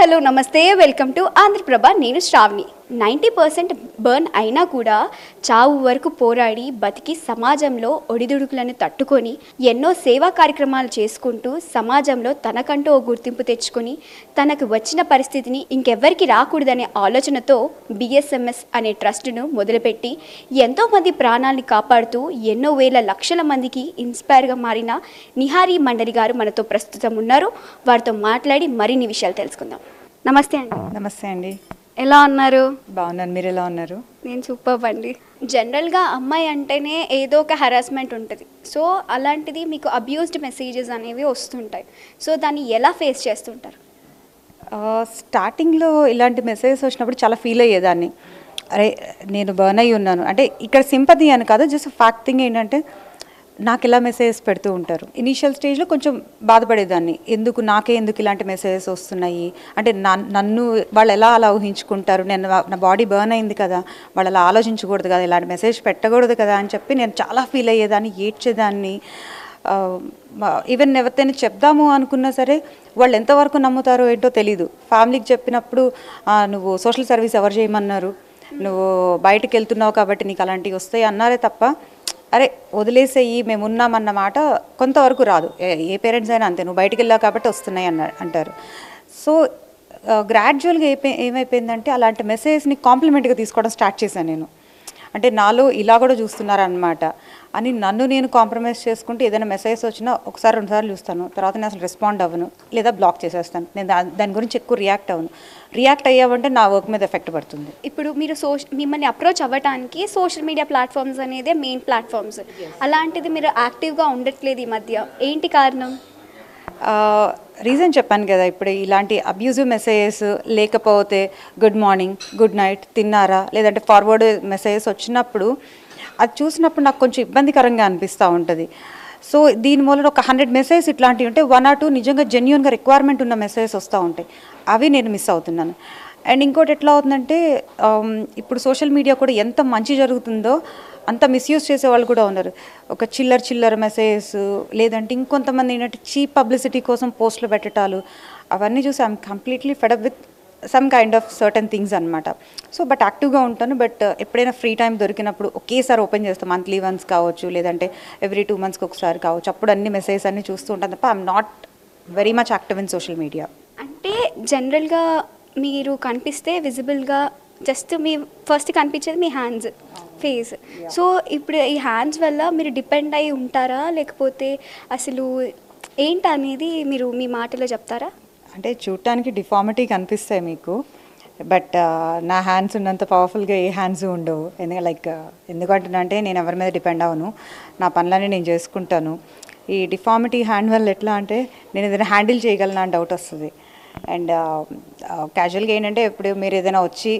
Hello నమస్తే, welcome to Andhraprabha. నేను Shravani. 90% burn అయినా కూడా చావు వరకు పోరాడి బతికి సమాజంలో ఒడిదుడుకులను తట్టుకొని ఎన్నో సేవా కార్యక్రమాలు చేసుకుంటూ సమాజంలో తనకంటూ ఓ గుర్తింపు తెచ్చుకొని తనకు వచ్చిన పరిస్థితిని ఇంకెవ్వరికి రాకూడదనే ఆలోచనతో బిఎస్ఎంఎస్ అనే ట్రస్ట్ను మొదలుపెట్టి ఎంతోమంది ప్రాణాలని కాపాడుతూ ఎన్నో వేల లక్షల మందికి ఇన్స్పైర్గా మారిన నిహారీ మండలి గారు మనతో ప్రస్తుతం ఉన్నారు. వారితో మాట్లాడి మరిన్ని విషయాలు తెలుసుకుందాం. నమస్తే అండి. నమస్తే అండి. ఎలా ఉన్నారు? బాగున్నాను, మీరు ఎలా ఉన్నారు? నేను సూపర్ అండి. జనరల్గా అమ్మాయి అంటేనే ఏదో ఒక హరాస్మెంట్ ఉంటుంది. సో అలాంటిది మీకు అబ్యూస్డ్ మెసేజెస్ అనేవి వస్తుంటాయి. సో దాన్ని ఎలా ఫేస్ చేస్తుంటారు? స్టార్టింగ్లో ఇలాంటి మెసేజెస్ వచ్చినప్పుడు చాలా ఫీల్ అయ్యేదాన్ని. అరే నేను బర్న్ అయ్యి ఉన్నాను అంటే ఇక్కడ సింపతి అని కాదు, జస్ట్ ఫ్యాక్ట్ థింగ్ ఏంటంటే నాకు ఇలా మెసేజెస్ పెడుతూ ఉంటారు. ఇనీషియల్ స్టేజ్లో కొంచెం బాధపడేదాన్ని, ఎందుకు ఇలాంటి మెసేజెస్ వస్తున్నాయి అంటే నన్ను వాళ్ళు ఎలా అలా ఊహించుకుంటారు, నా బాడీ బర్న్ అయింది కదా, వాళ్ళు అలా ఆలోచించకూడదు కదా, ఇలాంటి మెసేజ్ పెట్టకూడదు కదా అని చెప్పి నేను చాలా ఫీల్ అయ్యేదాన్ని, ఏడ్చేదాన్ని. ఈవెన్ ఎవరితోనే చెప్దాము అనుకున్నా సరే వాళ్ళు ఎంతవరకు నమ్ముతారో ఏంటో తెలీదు. ఫ్యామిలీకి చెప్పినప్పుడు నువ్వు సోషల్ సర్వీస్ ఎవరు చేయమన్నారు, నువ్వు బయటకు వెళ్తున్నావు కాబట్టి నీకు అలాంటివి వస్తాయి అన్నారే తప్ప అరే వదిలేసేయి మేము ఉన్నామన్న మాట కొంతవరకు రాదు. ఏ పేరెంట్స్ అయినా అంతే, నువ్వు బయటికి వెళ్ళావు కాబట్టి వస్తున్నాయి అంటారు. సో గ్రాడ్యువల్గా ఏమైపోయిందంటే అలాంటి మెసేజ్ని కాంప్లిమెంట్గా తీసుకోవడం స్టార్ట్ చేశాను నేను. అంటే నాలో ఇలా కూడా చూస్తున్నారనమాట అని నన్ను నేను కాంప్రమైజ్ చేసుకుంటూ ఏదైనా మెసేజ్ వచ్చినా ఒకసారి రెండుసార్లు చూస్తాను, తర్వాత నేను అసలు రెస్పాండ్ అవ్వను లేదా బ్లాక్ చేసేస్తాను. నేను దాని గురించి ఎక్కువ రియాక్ట్ అయ్యావంటే నా వర్క్ మీద ఎఫెక్ట్ పడుతుంది. ఇప్పుడు మీరు మిమ్మల్ని అప్రోచ్ అవ్వడానికి సోషల్ మీడియా ప్లాట్ఫామ్స్ అనేదే మెయిన్ ప్లాట్ఫామ్స్. అలాంటిది మీరు యాక్టివ్గా ఉండట్లేదు ఈ మధ్య, ఏంటి కారణం? రీజన్ చెప్పాను కదా, ఇప్పుడు ఇలాంటి అబ్యూజివ్ మెసేజెస్ లేకపోతే గుడ్ మార్నింగ్, గుడ్ నైట్, తిన్నారా లేదంటే ఫార్వర్డ్ మెసేజెస్ వచ్చినప్పుడు అది చూసినప్పుడు నాకు కొంచెం ఇబ్బందికరంగా అనిపిస్తూ ఉంటుంది. సో దీని మూలన ఒక 100 మెసేజెస్ ఇట్లాంటివి ఉంటే 1 or 2 నిజంగా జెన్యూన్గా రిక్వైర్మెంట్ ఉన్న మెసేజెస్ వస్తూ ఉంటాయి, అవి నేను మిస్ అవుతున్నాను. అండ్ ఇంకోటి ఎట్లా అవుతుందంటే ఇప్పుడు సోషల్ మీడియా కూడా ఎంత మంచి జరుగుతుందో అంత మిస్యూజ్ చేసే వాళ్ళు కూడా ఉన్నారు. ఒక చిల్లర మెసేజెస్ లేదంటే ఇంకొంతమంది ఏంటంటే చీప్ పబ్లిసిటీ కోసం పోస్టులు పెట్టడాలు, అవన్నీ చూసి I'm completely fed up with some kind of certain things అనమాట. సో బట్ యాక్టివ్గా ఉంటాను. బట్ ఎప్పుడైనా ఫ్రీ టైం దొరికినప్పుడు ఒకేసారి ఓపెన్ చేస్తాను, మంత్లీ వన్స్ కావచ్చు లేదంటే ఎవ్రీ 2 monthsకి ఒకసారి కావచ్చు, అప్పుడు అన్ని మెసేజెస్ అన్నీ చూస్తూ ఉంటాను తప్ప I'm not very much active in social media. అంటే జనరల్గా మీరు కనిపిస్తే విజిబుల్గా జస్ట్ మీ ఫస్ట్ కనిపించేది మీ హ్యాండ్స్, ఫేస్. సో ఇప్పుడు ఈ హ్యాండ్స్ వల్ల మీరు డిపెండ్ అయి ఉంటారా లేకపోతే అసలు ఏంటనేది మీరు మీ మాటలో చెప్తారా? అంటే చూడటానికి డిఫార్మిటీ కనిపిస్తాయి మీకు, బట్ నా హ్యాండ్స్ ఉన్నంత పవర్ఫుల్గా ఏ హ్యాండ్స్ ఉండవు. ఎందుకంటే నేను ఎవరి మీద డిపెండ్ అవ్వను, నా పనులన్నీ నేను చేసుకుంటాను. ఈ డిఫార్మిటీ హ్యాండ్ వల్ల ఎట్లా అంటే నేను ఏదైనా హ్యాండిల్ చేయగలనా అని డౌట్ వస్తుంది. అండ్ క్యాజువల్గా ఏంటంటే ఇప్పుడు మీరు ఏదైనా వచ్చి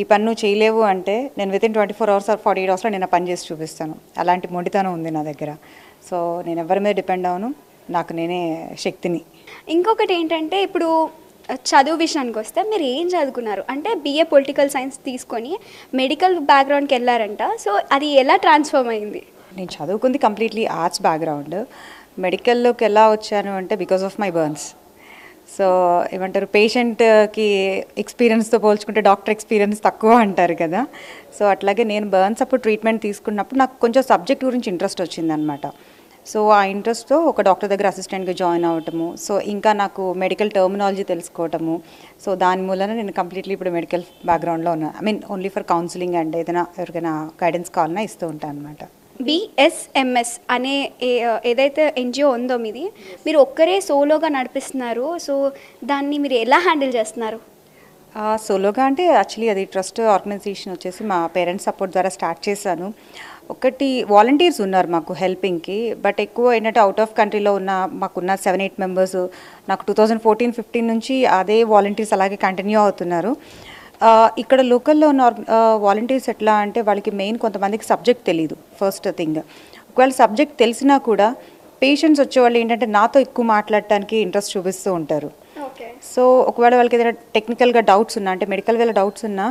ఈ పని నువ్వు చేయలేవు అంటే నేను వితిన్ 24 hours or 48 hours నేను ఆ పని చేసి చూపిస్తాను. అలాంటి మొండితనం ఉంది నా దగ్గర. సో నేను ఎవరి మీద డిపెండ్ అవ్వను, నాకు నేనే శక్తిని. ఇంకొకటి ఏంటంటే ఇప్పుడు చదువు విషయానికి వస్తే మీరు ఏం చదువుకున్నారు అంటే BA పొలిటికల్ సైన్స్ తీసుకొని మెడికల్ బ్యాక్గ్రౌండ్కి వెళ్ళారంట. సో అది ఎలా ట్రాన్స్ఫార్మ్ అయింది? నేను చదువుకుంది కంప్లీట్లీ ఆర్ట్స్ బ్యాక్గ్రౌండ్. మెడికల్లోకి ఎలా వచ్చాను అంటే because of my burns. So ఏమంటారు, పేషెంట్కి ఎక్స్పీరియన్స్తో పోల్చుకుంటే డాక్టర్ ఎక్స్పీరియన్స్ తక్కువ అంటారు కదా. సో అట్లాగే నేను బర్న్స్ అప్పుడు ట్రీట్మెంట్ తీసుకున్నప్పుడు నాకు కొంచెం సబ్జెక్ట్ గురించి ఇంట్రెస్ట్ వచ్చిందనమాట. సో ఆ ఇంట్రెస్ట్తో ఒక డాక్టర్ దగ్గర అసిస్టెంట్గా జాయిన్ అవ్వటము, సో ఇంకా నాకు మెడికల్ టర్మినాలజీ తెలుసుకోవటము. సో దాని మూలన నేను కంప్లీట్లీ ఇప్పుడు మెడికల్ బ్యాక్గ్రౌండ్లో ఉన్నాను. I mean only for counselling and ఏదైనా ఎవరికైనా గైడెన్స్ కావాలన్నా ఇస్తూ ఉంటాను అనమాట. BSMS అనే ఏదైతే NGO ఉందో మీరు ఒక్కరే సోలోగా నడిపిస్తున్నారు. సో దాన్ని మీరు ఎలా హ్యాండిల్ చేస్తున్నారు? సోలోగా అంటే యాక్చువల్లీ అది ట్రస్ట్ ఆర్గనైజేషన్ వచ్చేసి మా పేరెంట్స్ సపోర్ట్ ద్వారా స్టార్ట్ చేశాను. ఒకటి వాలంటీర్స్ ఉన్నారు మాకు హెల్పింగ్కి, బట్ ఎక్కువ ఏంటంటే అవుట్ ఆఫ్ కంట్రీలో మాకున్న 7-8 members నాకు 2014-15 నుంచి అదే వాలంటీర్స్ అలాగే కంటిన్యూ అవుతున్నారు. ఇక్కడ లోకల్లో ఉన్న వాలంటీర్స్ ఎట్లా అంటే వాళ్ళకి మెయిన్ కొంతమందికి సబ్జెక్ట్ తెలియదు. ఫస్ట్ థింగ్, ఒకవేళ సబ్జెక్ట్ తెలిసినా కూడా పేషెంట్స్ వచ్చేవాళ్ళు ఏంటంటే నాతో ఎక్కువ మాట్లాడటానికి ఇంట్రెస్ట్ చూపిస్తూ ఉంటారు. సో ఒకవేళ వాళ్ళకి ఏదైనా టెక్నికల్గా డౌట్స్ ఉన్నా అంటే మెడికల్ వేళ డౌట్స్ ఉన్నా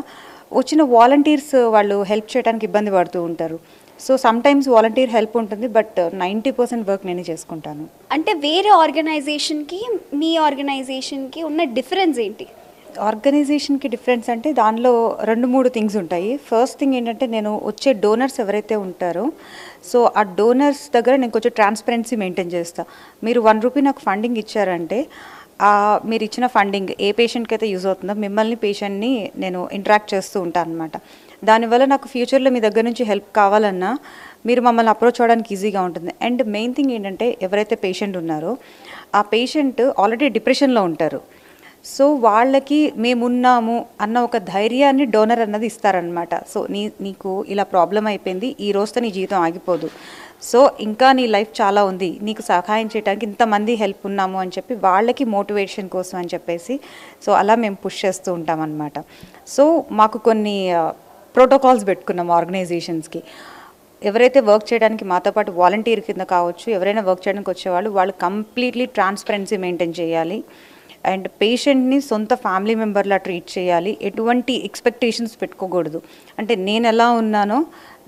వచ్చిన వాలంటీర్స్ వాళ్ళు హెల్ప్ చేయడానికి ఇబ్బంది పడుతూ ఉంటారు. సో సమ్టైమ్స్ వాలంటీర్ హెల్ప్ ఉంటుంది, బట్ 90% వర్క్ నేనే చేసుకుంటాను. అంటే వేరే ఆర్గనైజేషన్కి మీ ఆర్గనైజేషన్కి ఉన్న డిఫరెన్స్ ఏంటి? ఆర్గనైజేషన్కి డిఫరెన్స్ అంటే దానిలో 2-3 థింగ్స్ ఉంటాయి. ఫస్ట్ థింగ్ ఏంటంటే నేను వచ్చే డోనర్స్ ఎవరైతే ఉంటారో సో ఆ డోనర్స్ దగ్గర నేను కొంచెం ట్రాన్స్పరెన్సీ మెయింటైన్ చేస్తా. మీరు ₹1 నాకు ఫండింగ్ ఇచ్చారంటే మీరు ఇచ్చిన ఫండింగ్ ఏ పేషెంట్కి అయితే యూజ్ అవుతుందో మిమ్మల్ని పేషెంట్ని నేను ఇంటరాక్ట్ చేస్తూ ఉంటాను అనమాట. దానివల్ల నాకు ఫ్యూచర్లో మీ దగ్గర నుంచి హెల్ప్ కావాలన్నా మీరు మమ్మల్ని అప్రోచ్ అవ్వడానికి ఈజీగా ఉంటుంది. అండ్ మెయిన్ థింగ్ ఏంటంటే ఎవరైతే పేషెంట్ ఉన్నారో ఆ పేషెంట్ ఆల్రెడీ డిప్రెషన్లో ఉంటారు. సో వాళ్ళకి మేమున్నాము అన్న ఒక ధైర్యాన్ని డోనర్ అన్నది ఇస్తారనమాట. సో నీకు ఇలా ప్రాబ్లం అయిపోయింది, ఈ రోజుతో నీ జీవితం ఆగిపోదు, సో ఇంకా నీ లైఫ్ చాలా ఉంది, నీకు సహాయం చేయడానికి ఇంతమంది హెల్ప్ ఉన్నాము అని చెప్పి వాళ్ళకి మోటివేషన్ కోసం అని చెప్పేసి సో అలా మేము పుష్ చేస్తూ ఉంటాం అనమాట. సో మాకు కొన్ని ప్రోటోకాల్స్ పెట్టుకున్నాం ఆర్గనైజేషన్స్కి. ఎవరైతే వర్క్ చేయడానికి మాతో పాటు వాలంటీర్ కింద కావచ్చు, ఎవరైనా వర్క్ చేయడానికి వచ్చేవాళ్ళు వాళ్ళు కంప్లీట్లీ ట్రాన్స్పరెన్సీ మెయింటైన్ చేయాలి. అండ్ పేషెంట్ని సొంత ఫ్యామిలీ మెంబర్లా ట్రీట్ చేయాలి. ఎటువంటి ఎక్స్పెక్టేషన్స్ పెట్టుకోకూడదు. అంటే నేను ఎలా ఉన్నానో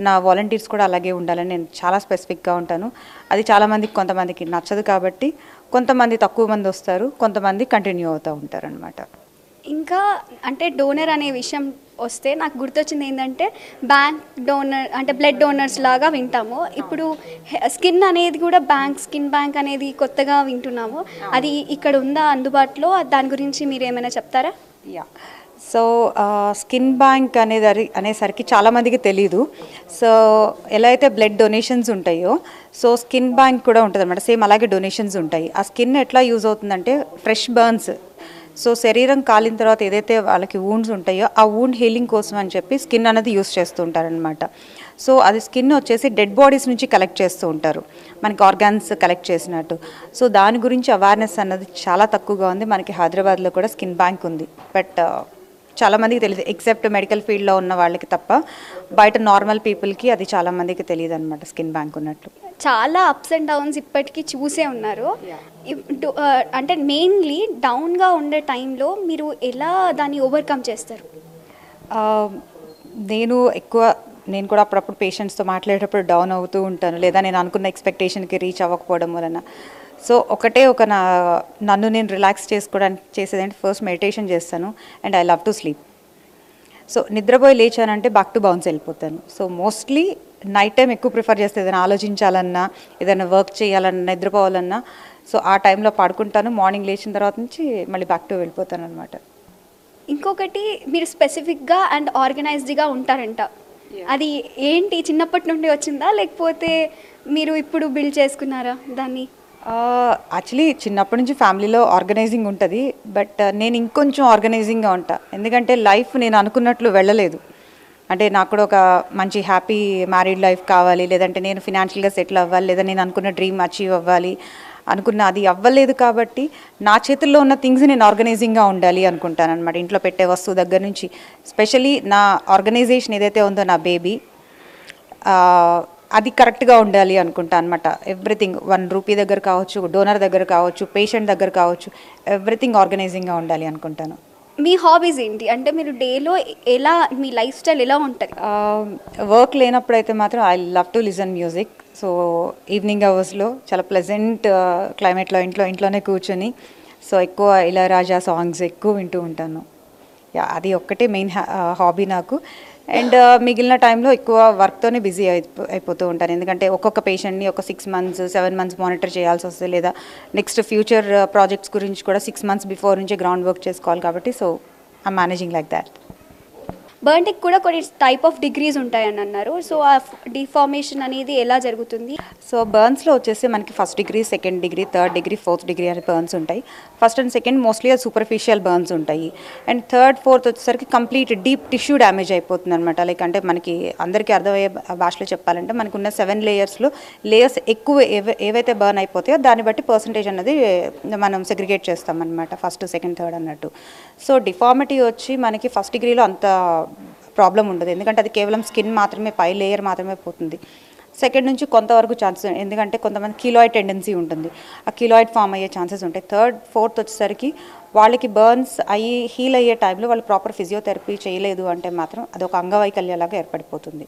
నా వాలంటీర్స్ కూడా అలాగే ఉండాలని నేను చాలా స్పెసిఫిక్గా ఉంటాను. అది చాలామందికి కొంతమందికి నచ్చదు కాబట్టి కొంతమంది తక్కువ మంది వస్తారు, కొంతమంది కంటిన్యూ అవుతూ ఉంటారనమాట. ఇంకా అంటే డోనర్ అనే విషయం వస్తే నాకు గుర్తొచ్చింది ఏంటంటే బ్యాంక్ డోనర్ అంటే బ్లడ్ డోనర్స్ లాగా వింటాము. ఇప్పుడు స్కిన్ అనేది కూడా స్కిన్ బ్యాంక్ అనేది కొత్తగా వింటున్నాము. అది ఇక్కడ ఉందా అందుబాటులో? దాని గురించి మీరు ఏమైనా చెప్తారా? యా, సో స్కిన్ బ్యాంక్ అనేసరికి చాలామందికి తెలీదు. సో ఎలా అయితే బ్లడ్ డొనేషన్స్ ఉంటాయో సో స్కిన్ బ్యాంక్ కూడా ఉంటుంది అనమాట. సేమ్ అలాగే డొనేషన్స్ ఉంటాయి. ఆ స్కిన్ ఎట్లా యూజ్ అవుతుందంటే ఫ్రెష్ బర్న్స్, సో శరీరం కాలిన తర్వాత ఏదైతే వాళ్ళకి వూండ్స్ ఉంటాయో ఆ వూండ్ హీలింగ్ కోసం అని చెప్పి స్కిన్ అనేది యూస్ చేస్తూ ఉంటారనమాట. సో అది స్కిన్ వచ్చేసి డెడ్ బాడీస్ నుంచి కలెక్ట్ చేస్తూ ఉంటారు, మనకి ఆర్గాన్స్ కలెక్ట్ చేసినట్టు. సో దాని గురించి అవేర్నెస్ అన్నది చాలా తక్కువగా ఉంది. మనకి హైదరాబాద్లో కూడా స్కిన్ బ్యాంక్ ఉంది, బట్ చాలామందికి తెలియదు. ఎక్సెప్ట్ మెడికల్ ఫీల్డ్లో ఉన్న వాళ్ళకి తప్ప బయట నార్మల్ పీపుల్కి అది చాలామందికి తెలియదు అనమాట స్కిన్ బ్యాంక్ ఉన్నట్లు. చాలా అప్స్ అండ్ డౌన్స్ ఇప్పటికీ చూసే ఉన్నారు. అంటే మెయిన్లీ డౌన్గా ఉండే టైంలో మీరు ఎలా దాన్ని ఓవర్కమ్ చేస్తారు? నేను కూడా అప్పుడప్పుడు పేషెంట్స్తో మాట్లాడేటప్పుడు డౌన్ అవుతూ ఉంటాను, లేదా నేను అనుకున్న ఎక్స్పెక్టేషన్కి రీచ్ అవ్వకపోవడం వలన. సో నన్ను నేను రిలాక్స్ చేసుకోవడానికి చేసేదంటే ఫస్ట్ మెడిటేషన్ చేస్తాను. And I love to sleep. So నిద్రపోయి లేచానంటే బ్యాక్ టు బౌన్స్ వెళ్ళిపోతాను. సో మోస్ట్లీ నైట్ టైం ఎక్కువ ప్రిఫర్ చేస్తే ఏదైనా ఆలోచించాలన్నా, ఏదైనా వర్క్ చేయాలన్నా, నిద్రపోవాలన్నా సో ఆ టైంలో పడుకుంటాను. మార్నింగ్ లేచిన తర్వాత నుంచి మళ్ళీ బ్యాక్ టు వెళ్ళిపోతాను అనమాట. ఇంకొకటి మీరు స్పెసిఫిక్గా అండ్ ఆర్గనైజ్డ్గా ఉంటారంట. అది ఏంటి? చిన్నప్పటి నుండి వచ్చిందా లేకపోతే మీరు ఇప్పుడు బిల్డ్ చేసుకున్నారా దాన్ని? యాక్చువల్లీ చిన్నప్పటి నుంచి ఫ్యామిలీలో ఆర్గనైజింగ్ ఉంటుంది, బట్ నేను ఇంకొంచెం ఆర్గనైజింగ్గా ఉంటా. ఎందుకంటే లైఫ్ నేను అనుకున్నట్లు వెళ్ళలేదు. అంటే నాకు కూడా ఒక మంచి హ్యాపీ మ్యారీడ్ లైఫ్ కావాలి, లేదంటే నేను ఫినాన్షియల్గా సెటిల్ అవ్వాలి, లేదా నేను అనుకున్న డ్రీమ్ అచీవ్ అవ్వాలి అది అవ్వలేదు. కాబట్టి నా చేతుల్లో ఉన్న థింగ్స్ నేను ఆర్గనైజింగ్గా ఉండాలి అనుకుంటాను అనమాట. ఇంట్లో పెట్టే వస్తువు దగ్గర నుంచి, స్పెషలీ నా ఆర్గనైజేషన్ ఏదైతే ఉందో నా బేబీ, అది కరెక్ట్గా ఉండాలి అనుకుంటా అనమాట. ఎవ్రీథింగ్ ₹1 దగ్గర కావచ్చు, డోనర్ దగ్గర కావచ్చు, పేషెంట్ దగ్గర కావచ్చు, ఎవ్రీథింగ్ ఆర్గనైజింగ్గా ఉండాలి అనుకుంటాను. మీ హాబీస్ ఏంటి? అంటే మీరు డేలో ఎలా, మీ లైఫ్ స్టైల్ ఎలా ఉంటుంది? వర్క్ లేనప్పుడు అయితే మాత్రం I love to listen music. So evening అవర్స్లో చాలా ప్లెజెంట్ క్లైమేట్లో ఇంట్లోనే కూర్చొని సో ఎక్కువ ఇళయరాజా సాంగ్స్ ఎక్కువ వింటూ ఉంటాను. అది ఒక్కటే మెయిన్ హాబీ నాకు. అండ్ మిగిలిన టైంలో ఎక్కువ వర్క్తోనే బిజీ అయిపోతూ ఉంటాను. ఎందుకంటే ఒక్కొక్క పేషెంట్ని ఒక 6 months 7 months మానిటర్ చేయాల్సి వస్తుంది, లేదా నెక్స్ట్ ఫ్యూచర్ ప్రాజెక్ట్స్ గురించి కూడా 6 months బిఫోర్ నుంచి గ్రౌండ్ వర్క్ చేసుకోవాలి. కాబట్టి so I'm managing like that. బర్న్కి కూడా కొన్ని టైప్ ఆఫ్ డిగ్రీస్ ఉంటాయని అన్నారు. సో ఆ డిఫార్మేషన్ అనేది ఎలా జరుగుతుంది? సో బర్న్స్లో వచ్చేసి మనకి 1st degree 2nd degree 3rd degree 4th degree అనే బర్న్స్ ఉంటాయి. 1st and 2nd మోస్ట్లీ అది సూపర్ఫిషియల్ బర్న్స్ ఉంటాయి. అండ్ 3rd 4th వచ్చేసరికి కంప్లీట్ డీప్ టిష్యూ డ్యామేజ్ అయిపోతుంది అనమాట. లైక్ అంటే మనకి అందరికీ అర్థమయ్యే భాషలో చెప్పాలంటే మనకు ఉన్న 7 లేయర్స్ ఎక్కువ ఏవైతే బర్న్ అయిపోతాయో దాన్ని బట్టి పర్సంటేజ్ అన్నది మనం సెగ్రిగేట్ చేస్తాం అనమాట, 1st 2nd 3rd అన్నట్టు. సో డిఫార్మిటీ వచ్చి మనకి 1st degreeలో అంత ప్రాబ్లం ఉండదు, ఎందుకంటే అది కేవలం స్కిన్ మాత్రమే, పై లేయర్ మాత్రమే పోతుంది. 2nd నుంచి కొంతవరకు ఛాన్సెస్, ఎందుకంటే కొంతమంది కీలాయిడ్ టెండెన్సీ ఉంటుంది, ఆ కీలాయిడ్ ఫామ్ అయ్యే ఛాన్సెస్ ఉంటాయి. 3rd 4th వచ్చేసరికి వాళ్ళకి బర్న్స్ హీల్ అయ్యే టైంలో వాళ్ళు ప్రాపర్ ఫిజియోథెరపీ చేయలేదు అంటే మాత్రం అది ఒక అంగవైకల్యలాగా ఏర్పడిపోతుంది.